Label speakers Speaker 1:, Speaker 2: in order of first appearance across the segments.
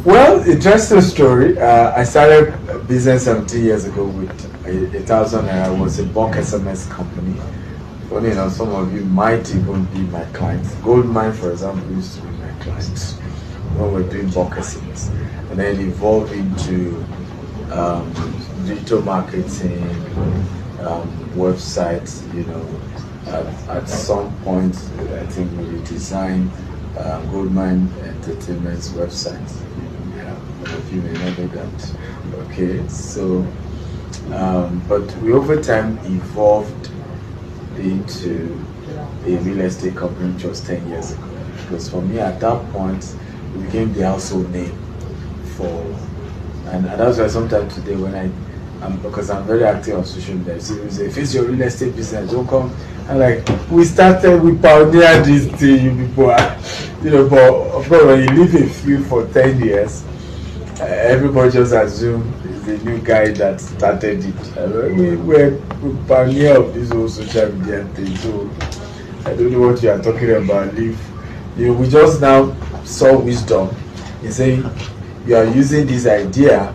Speaker 1: Well, interesting story. I started a business 17 years ago with a thousand naira. I was a bulk SMS company. Funny enough, some of you might even be my clients. Goldmine, for example, used to be my clients when we're doing bulk SMS, and then evolved into um, digital marketing, websites. At some point, I think we designed Goldmine Entertainment's website. Yeah, some of you may not know that. Okay, so but we over time evolved into a real estate company, which was 10 years ago. Because for me, at that point, it became the household name for, and that's why sometimes today when because I'm very active on social media, so you say, if it's your real estate business, don't come. And like, we pioneered this thing, you people are, but of course, when you live in field for 10 years, everybody just assume it's the new guy that started it. We were pioneer of this whole social media thing, so I don't know what you are talking about. We just now saw wisdom in saying you are using this idea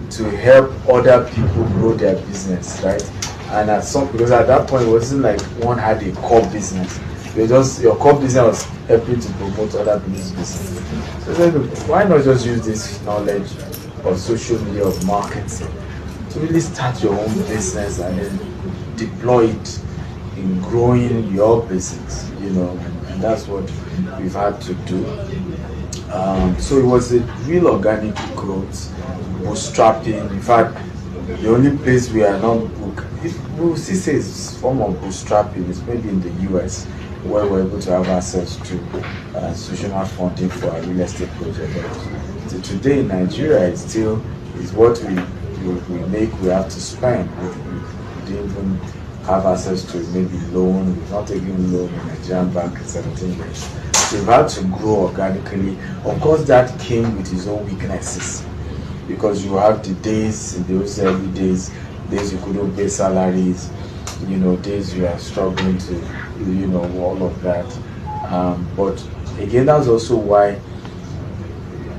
Speaker 1: to help other people grow their business, right? And because at that point it wasn't like one had a core business. Your core business was helping to promote other people's business. So I said, look, why not just use this knowledge of social media, of marketing, to really start your own business and then deploy it in growing your business, and that's what we've had to do. So it was a real organic growth, bootstrapping. In fact, the only place we are not we'll still say it's a form of bootstrapping is maybe in the US, where we're able to have access to institutional funding for a real estate project. But today in Nigeria, it still is what we make, we have to spend. We didn't even have access to maybe loan. We've not taken loan in Nigerian bank in 17 years. So we've had to grow organically. Of course, that came with its own weaknesses, because you have the days, in those early days you couldn't pay salaries, days you are struggling to, all of that. But again, that's also why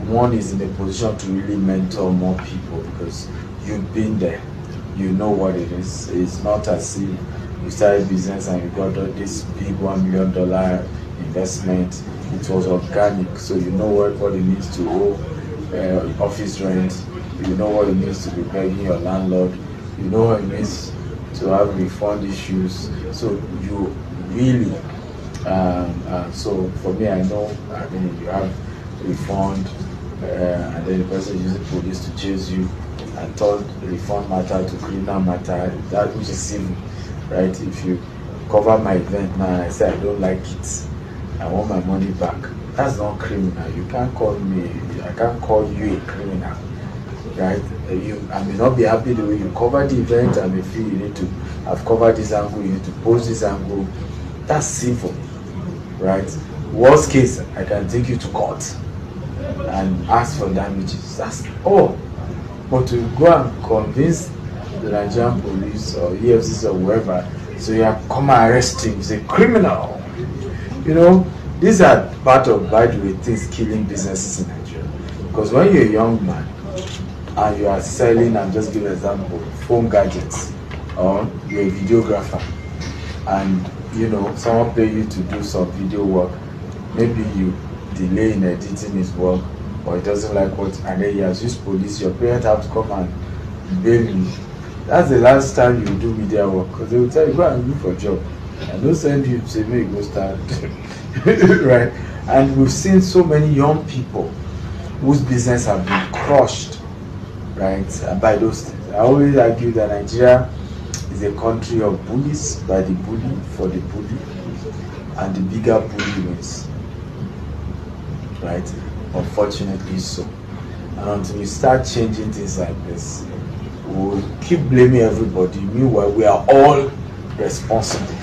Speaker 1: one is in a position to really mentor more people, because you've been there, you know what it is. It's not as if you started business and you got this big $1 million investment. It was organic, so you know what it means to owe office rent, you know what it means to be begging your landlord, you know what it means to have refund issues. So you really, so for me, I know, you have refund, and then the person uses police to chase you, and turn refund matter to criminal matter, that which is civil, right? If you cover my event now and I say I don't like it, I want my money back, that's not criminal. You can't call me, I can't call you a criminal, right? I may not be happy the way you cover the event. I may feel you need to have covered this angle, you need to post this angle. That's civil, right? Worst case, I can take you to court and ask for damages. That's all. But to go and convince the Nigerian police or EFCC or whoever, so you have come and arrest him, he's a criminal. These are part of, by the way, things killing businesses in Nigeria. Because when you're a young man and you are selling, and just give an example, phone gadgets, or you're a videographer, and someone pay you to do some video work, maybe you delay in editing his work, or he doesn't like what, and then he has used police, your parents have to come and bail you. That's the last time you do media work, because they will tell you, go and look for a job, and don't send you to say, maybe go start. Right? And we've seen so many young people whose business have been crushed, right, by those things. I always argue that Nigeria is a country of bullies, by the bully, for the bully, and the bigger bully wins, right? Unfortunately so. And until we start changing things like this, we'll keep blaming everybody. Meanwhile, we are all responsible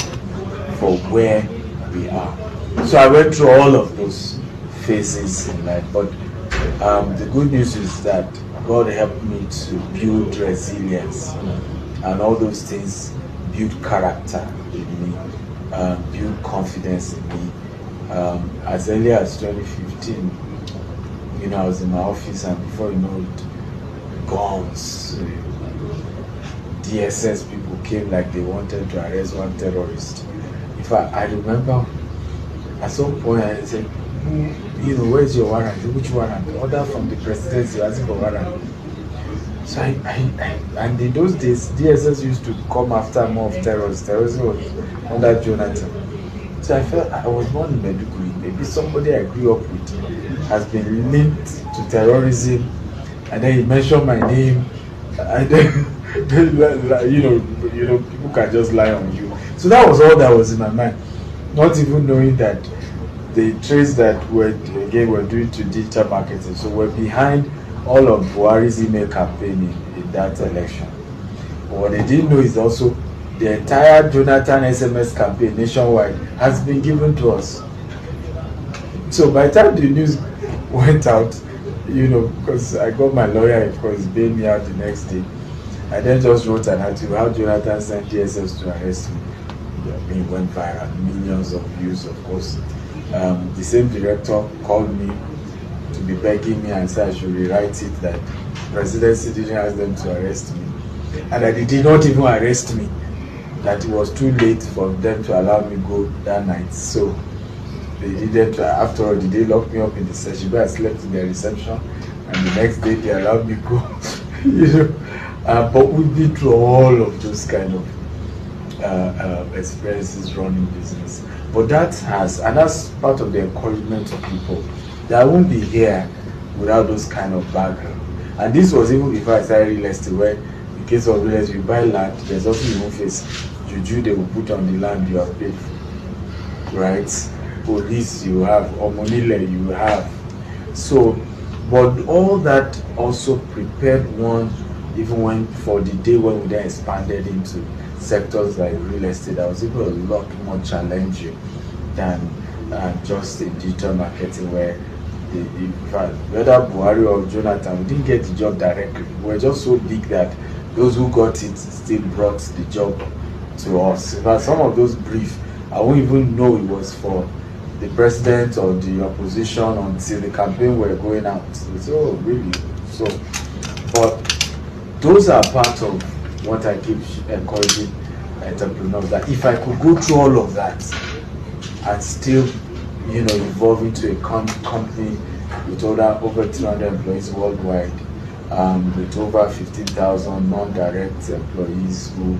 Speaker 1: for where we are. So I went through all of those phases in life, but the good news is that God helped me to build resilience, and all those things build character in me, build confidence in me. As early as 2015, I was in my office, and before you know it, guns, DSS people came like they wanted to arrest one terrorist. In fact, I remember at some point I said, where's your warrant? Which warrant? Order from the presidency asking for warrant. So and in those days, DSS used to come after more of terrorists. Terrorism was under Jonathan. So I felt I was born in Meduguri. Maybe somebody I grew up with has been linked to terrorism, and then he mentioned my name, and then people can just lie on you. So that was all that was in my mind, not even knowing that the trades that were doing to digital marketing. So we're behind all of Buhari's email campaign in that election. But what they didn't know is also the entire Jonathan SMS campaign nationwide has been given to us. So by the time the news went out, because I got my lawyer, of course, bailed me out the next day. I then just wrote an article how Jonathan sent DSS to arrest me. It went viral, millions of views, of course. The same director called me to be begging me and said I should rewrite it, that presidency didn't ask them to arrest me, and that they did not even arrest me, that it was too late for them to allow me go that night. So they needed to, after all, they locked me up in the session where I slept in their reception, and the next day they allowed me go. But we've been through all of those kind of experiences running business. But that's part of the encouragement to people that I won't be here without those kind of background. And this was even before I started real estate, where in case of real estate, you buy land, there's also your own face juju they will put on the land you have paid for, right? Police you have, or monile you have. So, but all that also prepared one, even when for the day when we then expanded into sectors like real estate, that was even a lot more challenging than just in digital marketing, where whether Buhari or Jonathan, we didn't get the job directly. We were just so big that those who got it still brought the job to us. In fact, some of those briefs, I won't even know it was for the president or the opposition until the campaign were going out. So, oh, really? So, but those are part of what I keep encouraging entrepreneurs, that if I could go through all of that and still, evolve into a company with over 200 employees worldwide, with over 15,000 non-direct employees who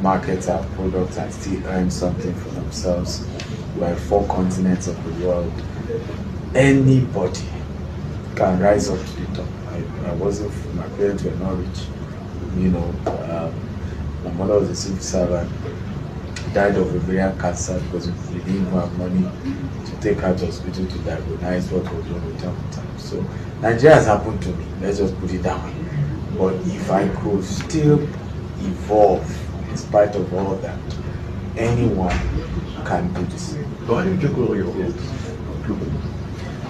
Speaker 1: market our products and still earn something for themselves. We're 4 continents of the world. Anybody can rise up to the top. I wasn't, my parents were not rich. My mother was a civil servant, died of ovarian cancer because we didn't even have money to take her to hospital to diagnose what was wrong with her. So Nigeria has happened to me, let's just put it that way. But if I could still evolve in spite of all that, anyone can do this.
Speaker 2: Why do you take all your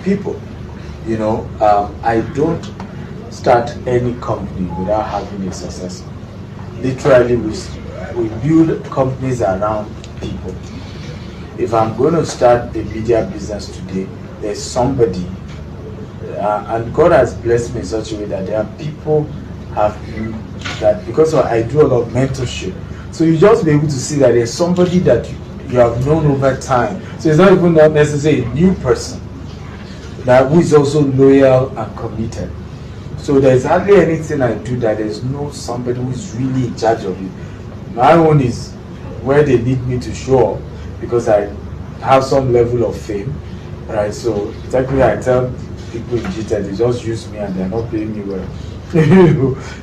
Speaker 1: people? I don't start any company without having a successor. Literally, we build companies around people. If I'm going to start a media business today, there's somebody, and God has blessed me in such a way that there are people that, because I do a lot of mentorship, so you just be able to see that there's somebody that you have known over time. So it's not even not necessarily a new person that who is also loyal and committed. So there's hardly anything I do that there's no somebody who is really in charge of it. My own is where they need me to show up because I have some level of fame, right? So technically I tell people in GTED, they just use me and they're not paying me well.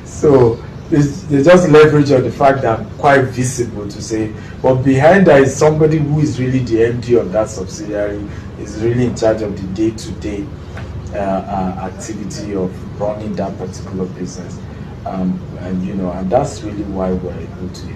Speaker 1: So they just leverage on the fact that I'm quite visible to say, but behind that is somebody who is really the MD of that subsidiary, is really in charge of the day-to-day activity of running that particular business, and that's really why we're able to